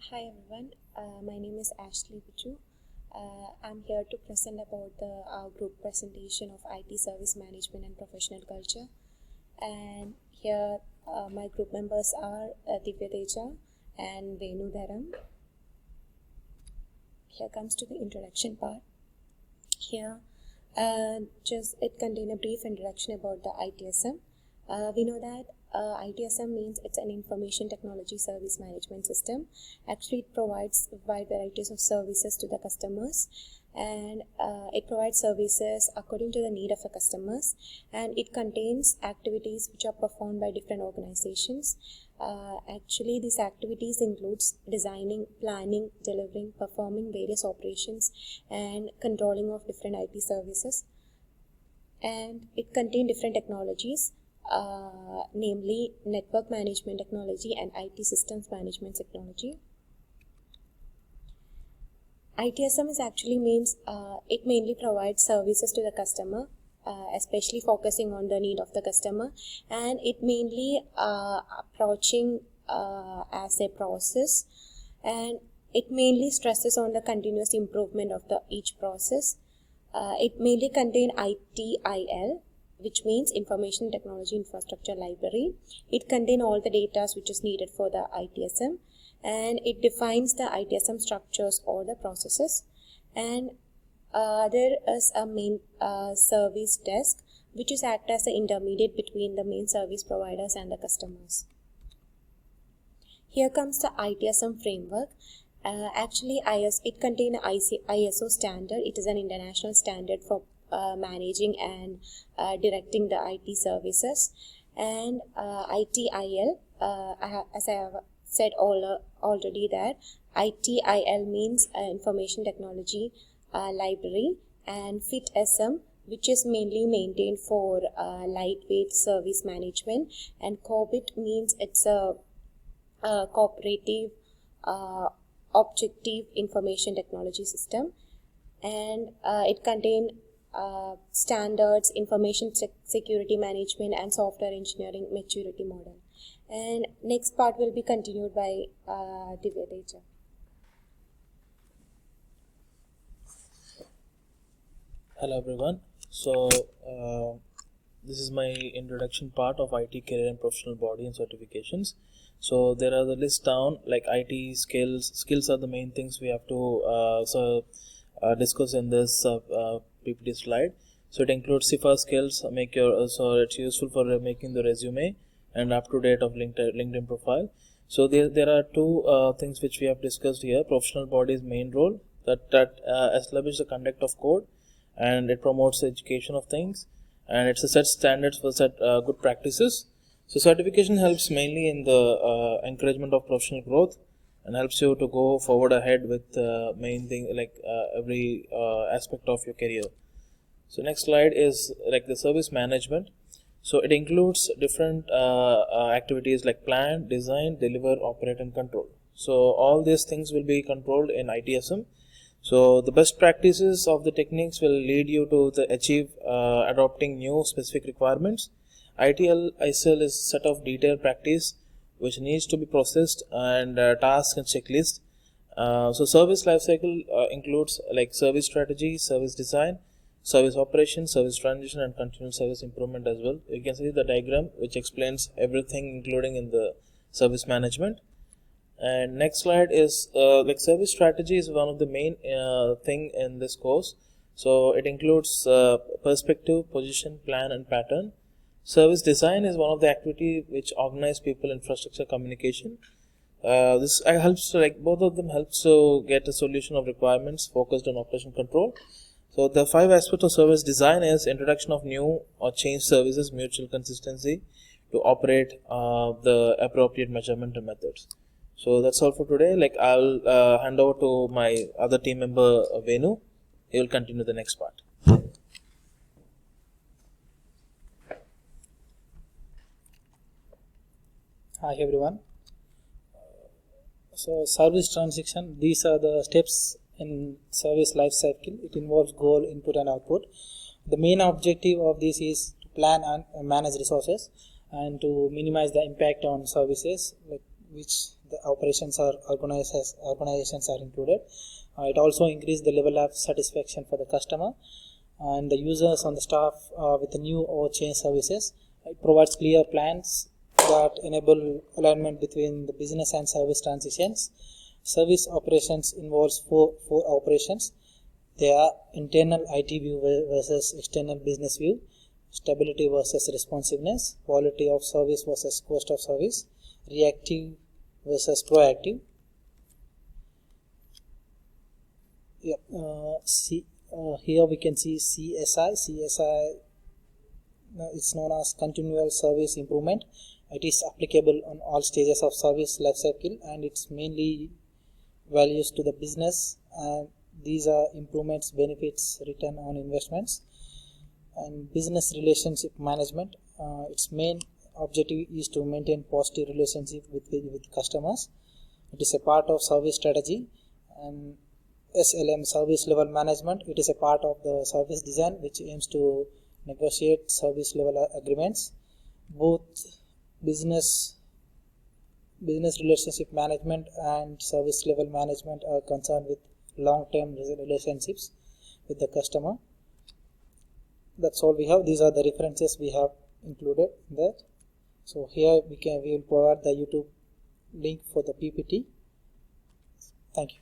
Hi everyone, my name is Ashley Bichu. I'm here to present about our group presentation of IT service management and professional culture. And here my group members are Divya Teja and Venu Dharam. Here comes to the introduction part. Here, it contains a brief introduction about the ITSM. We know that ITSM means it's an information technology service management system. Actually, it provides wide varieties of services to the customers, and it provides services according to the need of the customers, and it contains activities which are performed by different organizations. Actually, these activities includes designing, planning, delivering, performing various operations, and controlling of different IT services. And it contains different technologies, namely network management technology and IT systems management technology. ITSM is actually means it mainly provides services to the customer, especially focusing on the need of the customer, and it mainly approaching as a process, and it mainly stresses on the continuous improvement of the each process. It mainly contain ITIL, which means Information Technology Infrastructure Library. It contains all the data which is needed for the ITSM, and it defines the ITSM structures or the processes. And there is a main service desk which is act as an intermediate between the main service providers and the customers. Here comes the ITSM framework. Actually, it contains ISO standard. It is an international standard for managing and directing the IT services. And ITIL, as I have said already, that ITIL means Information Technology Library, and FIT-SM, which is mainly maintained for lightweight service management, and COBIT means it's a cooperative objective information technology system, and it contains standards, information security management, and software engineering maturity model. And next part will be continued by Divya Teja. Hello everyone. So this is my introduction part of IT career and professional body and certifications. So there are the list down, like IT skills. Skills are the main things we have to discuss in this PPT slide. So it includes CIFA skills. So it's useful for making the resume and up to date of LinkedIn profile. So there are two things which we have discussed here. Professional body's main role that establish the conduct of code, and it promotes the education of things, and it's a set standards for set good practices. So certification helps mainly in the encouragement of professional growth, and helps you to go forward ahead with main thing like every aspect of your career. So next slide is like the service management. So it includes different activities like plan, design, deliver, operate, and control. So all these things will be controlled in ITSM. So the best practices of the techniques will lead you to achieve adopting new specific requirements. ITIL is a set of detailed practice which needs to be processed, and tasks and checklist. So service lifecycle includes like service strategy, service design, service operation, service transition, and continuous service improvement as well. You can see the diagram which explains everything including in the service management. And next slide is like service strategy is one of the main thing in this course. So it includes perspective, position, plan, and pattern. Service design is one of the activity which organize people, infrastructure, communication. This helps to, like, both of them helps to get a solution of requirements focused on operation control. So the 5 aspects of service design is introduction of new or changed services, mutual consistency to operate the appropriate measurement and methods. So that's all for today. Like, I'll hand over to my other team member Venu. He will continue the next part. Hi everyone. So service transition, these are the steps in service life cycle. It involves goal, input, and output. The main objective of this is to plan and manage resources, and to minimize the impact on services, like which the organizations are included. It also increases the level of satisfaction for the customer and the users and the staff with the new or change services. It provides clear plans that enable alignment between the business and service transitions. Service operations involves four operations. They are internal IT view versus external business view, stability versus responsiveness, quality of service versus cost of service, reactive versus proactive. Here we can see CSI. It's known as continual service improvement. It is applicable on all stages of service life cycle, and it's mainly values to the business, and these are improvements, benefits, return on investments. And business relationship management, its main objective is to maintain positive relationship with customers. It is a part of service strategy. And SLM, service level management, it is a part of the service design which aims to negotiate service level agreements. Both business relationship management and service level management are concerned with long-term relationships with the customer. That's all we have. These are the references we have included there. So here we will provide the YouTube link for the PPT. Thank you.